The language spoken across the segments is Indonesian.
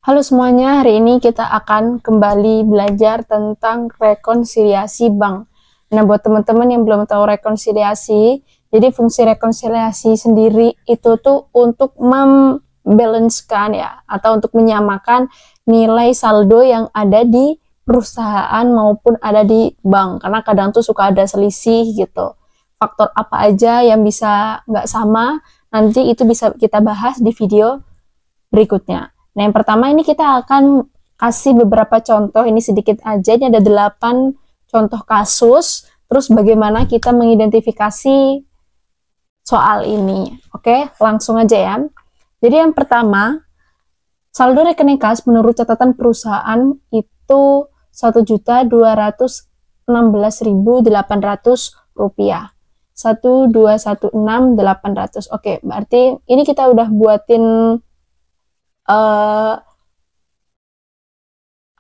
Halo semuanya, hari ini kita akan kembali belajar tentang rekonsiliasi bank. Nah, buat teman-teman yang belum tahu rekonsiliasi, jadi fungsi rekonsiliasi sendiri itu tuh untuk membalancekan ya, atau untuk menyamakan nilai saldo yang ada di perusahaan maupun ada di bank. Karena kadang tuh suka ada selisih gitu. Faktor apa aja yang bisa nggak sama, nanti itu bisa kita bahas di video berikutnya. Nah, yang pertama ini kita akan kasih beberapa contoh, ini sedikit aja, ini ada 8 contoh kasus, terus bagaimana kita mengidentifikasi soal ini. Oke, langsung aja ya. Jadi yang pertama, saldo rekening kas menurut catatan perusahaan itu Rp1.216.800. 1.216.800. Oke, berarti ini kita udah buatin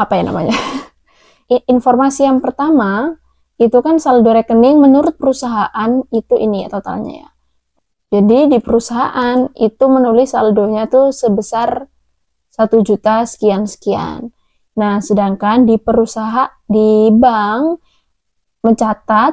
apa ya namanya? Informasi yang pertama itu kan saldo rekening menurut perusahaan itu ini ya totalnya ya. Jadi di perusahaan itu menulis saldonya tuh sebesar 1 juta sekian-sekian. Nah, sedangkan di bank mencatat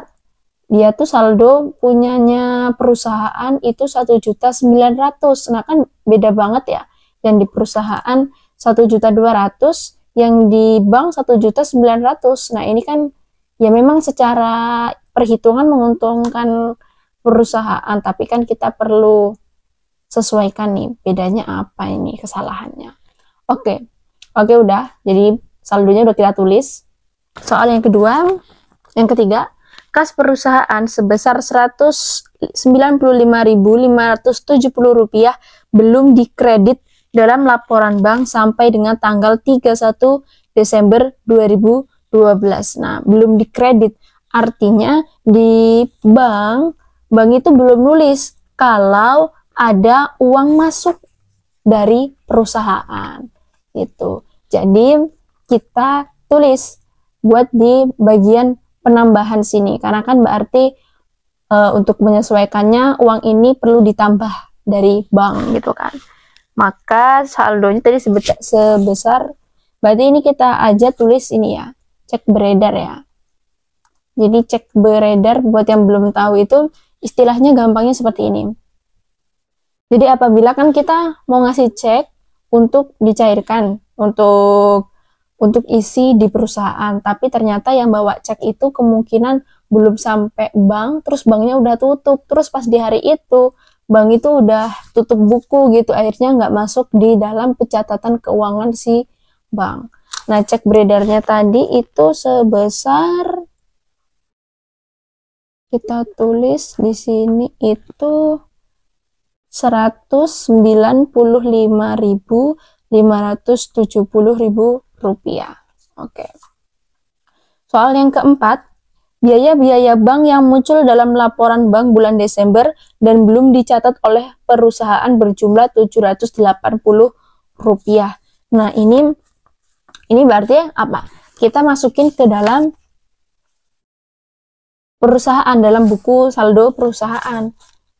dia tuh saldo punyanya perusahaan itu 1.900.000. Nah, kan beda banget ya. Yang di perusahaan 1.200.000, yang di bank 1.900.000. Nah, ini kan ya memang secara perhitungan menguntungkan perusahaan, tapi kan kita perlu sesuaikan nih bedanya apa ini kesalahannya. Oke, udah. Jadi saldonya udah kita tulis. Soal yang ketiga, kas perusahaan sebesar Rp195.570 belum dikredit dalam laporan bank sampai dengan tanggal 31 Desember 2012. Nah, belum dikredit artinya di bank itu belum nulis kalau ada uang masuk dari perusahaan gitu. Jadi kita tulis buat di bagian penambahan sini, karena kan berarti untuk menyesuaikannya uang ini perlu ditambah dari bank gitu kan. Maka saldonya tadi sebesar, berarti ini kita aja tulis ini ya, cek beredar ya. Jadi cek beredar buat yang belum tahu itu istilahnya gampangnya seperti ini. Jadi apabila kan kita mau ngasih cek untuk dicairkan, untuk isi di perusahaan, tapi ternyata yang bawa cek itu kemungkinan belum sampai bank, terus banknya udah tutup, terus pas di hari itu bank itu udah tutup buku gitu, akhirnya nggak masuk di dalam pencatatan keuangan si bank. Nah, cek beredarnya tadi itu sebesar, kita tulis di sini itu Rp195.570.000. Oke. Soal yang keempat, biaya-biaya bank yang muncul dalam laporan bank bulan Desember dan belum dicatat oleh perusahaan berjumlah Rp780. Nah, ini berarti apa? Kita masukin ke dalam perusahaan, dalam buku saldo perusahaan,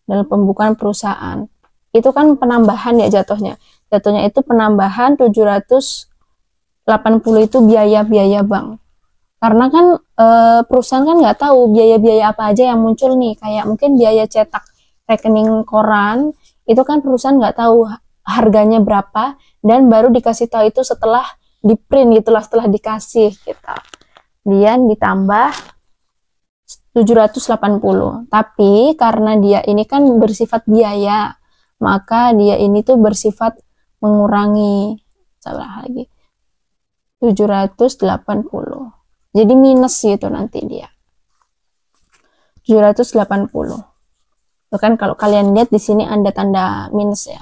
dalam pembukuan perusahaan. Itu kan penambahan ya jatuhnya. Jatuhnya itu penambahan 780 itu biaya-biaya bank. Karena kan perusahaan kan nggak tahu biaya-biaya apa aja yang muncul nih, kayak mungkin biaya cetak rekening koran, itu kan perusahaan nggak tahu harganya berapa, dan baru dikasih tahu itu setelah di print gitulah, setelah dikasih kita. Kemudian ditambah 780. Tapi karena dia ini kan bersifat biaya, maka dia ini tuh bersifat mengurangi, salah lagi, 780. Jadi minus gitu nanti dia. 780. Bahkan kalau kalian lihat di sini ada tanda minus ya.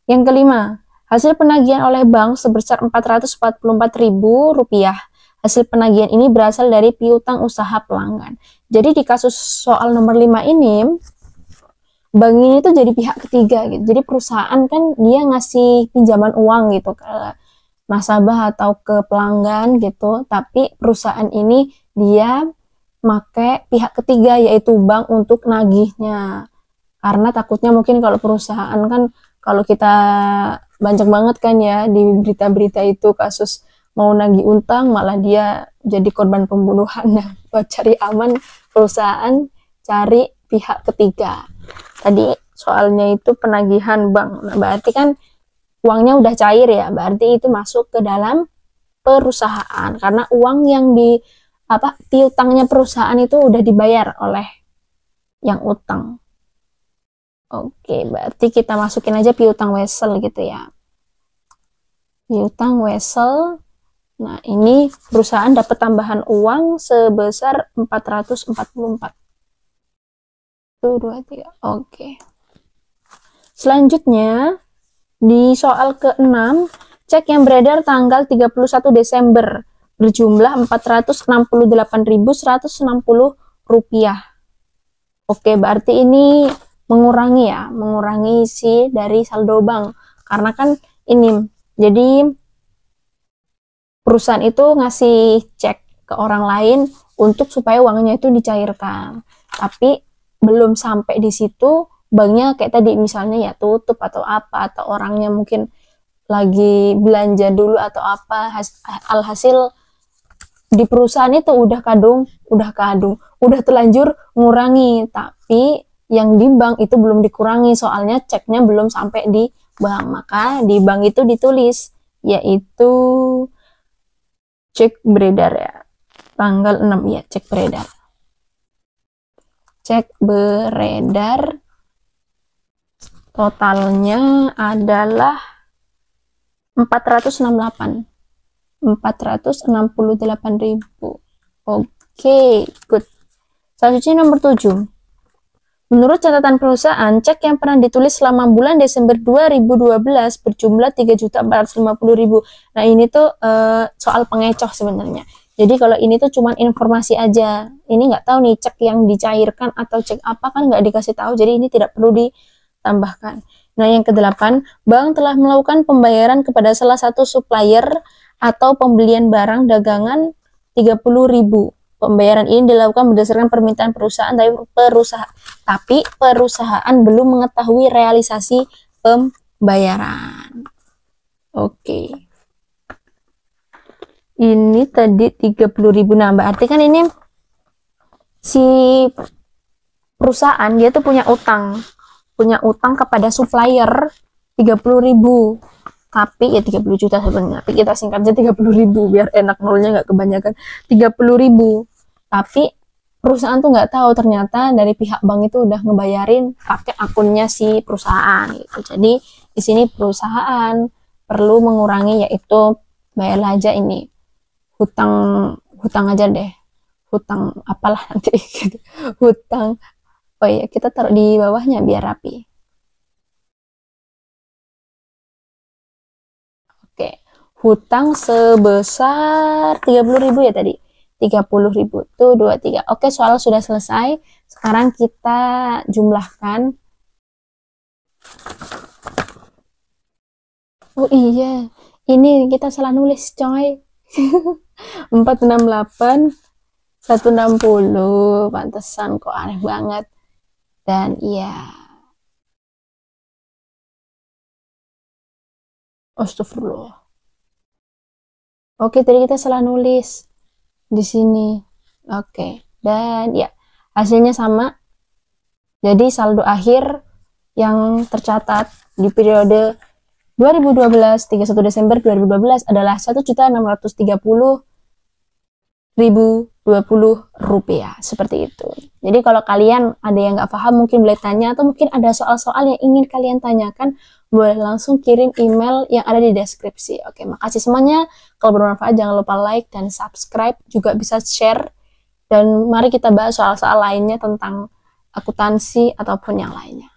Yang kelima, hasil penagihan oleh bank sebesar Rp444.000. Hasil penagihan ini berasal dari piutang usaha pelanggan. Jadi di kasus soal nomor 5 ini, bank ini tuh jadi pihak ketiga gitu. Jadi perusahaan kan dia ngasih pinjaman uang gitu ke nasabah atau ke pelanggan gitu, tapi perusahaan ini dia make pihak ketiga yaitu bank untuk nagihnya, karena takutnya mungkin kalau perusahaan kan kalau kita banyak banget kan ya di berita-berita itu kasus mau nagih utang malah dia jadi korban pembunuhan. Nah, buat cari aman perusahaan cari pihak ketiga. Tadi soalnya itu penagihan bank. Nah, berarti kan uangnya udah cair ya, berarti itu masuk ke dalam perusahaan karena uang yang di piutangnya perusahaan itu udah dibayar oleh yang utang. Oke, berarti kita masukin aja piutang Wesel gitu ya. Piutang Wesel. Nah, ini perusahaan dapat tambahan uang sebesar 444. 1, 2, 3. Oke. Selanjutnya, di soal ke-6, cek yang beredar tanggal 31 Desember berjumlah Rp468.160. Oke, berarti ini mengurangi ya, mengurangi isi dari saldo bank. Karena kan ini, jadi perusahaan itu ngasih cek ke orang lain untuk supaya uangnya itu dicairkan. Tapi belum sampai di situ, banknya kayak tadi misalnya ya tutup atau apa, atau orangnya mungkin lagi belanja dulu atau apa, alhasil di perusahaan itu udah terlanjur ngurangi, tapi yang di bank itu belum dikurangi soalnya ceknya belum sampai di bank. Maka di bank itu ditulis yaitu cek beredar ya, tanggal 6 ya, cek beredar. Cek beredar totalnya adalah 468.000. Oke, good. Selanjutnya nomor 7. Menurut catatan perusahaan, cek yang pernah ditulis selama bulan Desember 2012 berjumlah 3.450.000. Nah, ini tuh soal pengecoh sebenarnya. Jadi kalau ini tuh cuman informasi aja. Ini nggak tahu nih cek yang dicairkan atau cek apa kan nggak dikasih tahu. Jadi ini tidak perlu ditambahkan. Nah, yang ke-8, bank telah melakukan pembayaran kepada salah satu supplier atau pembelian barang dagangan 30.000. Pembayaran ini dilakukan berdasarkan permintaan perusahaan, tapi perusahaan belum mengetahui realisasi pembayaran. Oke. Ini tadi 30.000. Nah, berarti kan ini si perusahaan dia tuh punya utang kepada supplier 30.000. Tapi ya 30 juta sebenarnya. Tapi kita singkatnya 30.000 biar enak, nolnya nggak kebanyakan. 30.000. Tapi perusahaan tuh nggak tahu ternyata dari pihak bank itu udah ngebayarin pakai akunnya si perusahaan gitu. Jadi di sini perusahaan perlu mengurangi, yaitu bayar aja ini hutang aja deh, hutang apalah nanti gitu. Hutang, oh iya kita taruh di bawahnya biar rapi. Oke, hutang sebesar 30.000 ya tadi. 30.000 tuh 23. Oke, soal sudah selesai. Sekarang kita jumlahkan. Oh iya, ini kita salah nulis coy. 468 160. Pantesan kok aneh banget. Dan iya, astagfirullah. Oke, tadi kita salah nulis di sini. Oke, dan ya hasilnya sama. Jadi saldo akhir yang tercatat di periode 2012 31 Desember 2012 adalah 1.630.020 rupiah, seperti itu. Jadi kalau kalian ada yang nggak paham mungkin boleh tanya, atau mungkin ada soal-soal yang ingin kalian tanyakan, boleh langsung kirim email yang ada di deskripsi. Oke, makasih semuanya. Kalau bermanfaat jangan lupa like dan subscribe, juga bisa share. Dan mari kita bahas soal-soal lainnya tentang akuntansi ataupun yang lainnya.